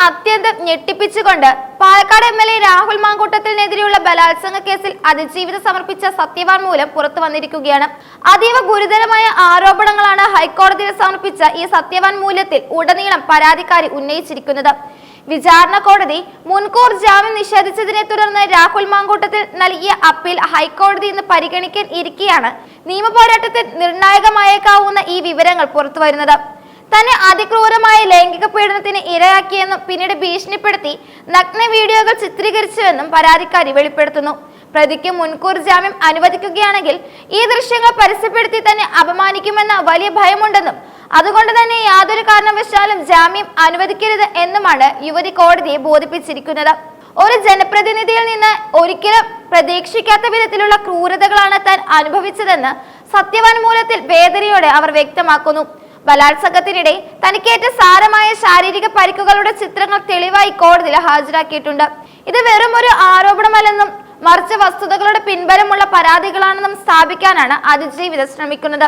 അത്യന്തം ഞെട്ടിപ്പിച്ചുകൊണ്ട് പാലക്കാട് എംഎൽഎ രാഹുൽ മാങ്കൂട്ടത്തിനെതിരെയുള്ള ബലാത്സംഗ കേസിൽ അതിജീവിത സമർപ്പിച്ച സത്യവാങ്മൂലം പുറത്തു വന്നിരിക്കുകയാണ്. അതീവ ഗുരുതരമായ ആരോപണങ്ങളാണ് ഹൈക്കോടതിയിൽ സമർപ്പിച്ച ഈ സത്യവാങ്മൂലത്തിൽ ഉടനീളം പരാതിക്കാരി ഉന്നയിച്ചിരിക്കുന്നത്. വിചാരണ കോടതി മുൻകൂർ ജാമ്യം നിഷേധിച്ചതിനെ തുടർന്ന് രാഹുൽ മാങ്കൂട്ടത്തിൽ നൽകിയ അപ്പീൽ ഹൈക്കോടതി ഇന്ന് പരിഗണിക്കാൻ ഇരിക്കെയാണ് നിയമപോരാട്ടത്തിൽ നിർണായകമായേക്കാവുന്ന ഈ വിവരങ്ങൾ പുറത്തുവരുന്നത്. തന്നെ അതിക്രൂരമായ ലൈംഗിക പീഡനത്തിന് ഇരയാക്കിയെന്നും പിന്നീട് ഭീഷണിപ്പെടുത്തി നഗ്ന വീഡിയോകൾ ചിത്രീകരിച്ചുവെന്നും പരാതിക്കാരി വെളിപ്പെടുത്തുന്നു. പ്രതിക്ക് മുൻകൂർ ജാമ്യം അനുവദിക്കുകയാണെങ്കിൽ ഈ ദൃശ്യങ്ങൾ പരസ്യപ്പെടുത്തി തന്നെ അപമാനിക്കുമെന്ന വലിയ ഭയമുണ്ടെന്നും അതുകൊണ്ട് തന്നെ യാതൊരു കാരണവശാലും ജാമ്യം അനുവദിക്കരുത് എന്നുമാണ് യുവതി കോടതിയെ ബോധിപ്പിച്ചിരിക്കുന്നത്. ഒരു ജനപ്രതിനിധിയിൽ നിന്ന് ഒരിക്കലും പ്രതീക്ഷിക്കാത്ത വിധത്തിലുള്ള ക്രൂരതകളാണ് താൻ അനുഭവിച്ചതെന്ന് സത്യവാങ്മൂലത്തിൽ വേദനയോടെ അവർ വ്യക്തമാക്കുന്നു. ബലാത്സംഗത്തിനിടെ തനിക്കേറ്റ സാരമായ ശാരീരിക പരിക്കുകളുടെ ചിത്രങ്ങൾ തെളിവായി കോടതിയിൽ ഹാജരാക്കിയിട്ടുണ്ട്. ഇത് വെറും ഒരു ആരോപണമല്ലെന്നും മറിച്ച് വസ്തുതകളുടെ പിൻബലമുള്ള പരാതികളാണെന്നും സ്ഥാപിക്കാനാണ് അതിജീവിത ശ്രമിക്കുന്നത്.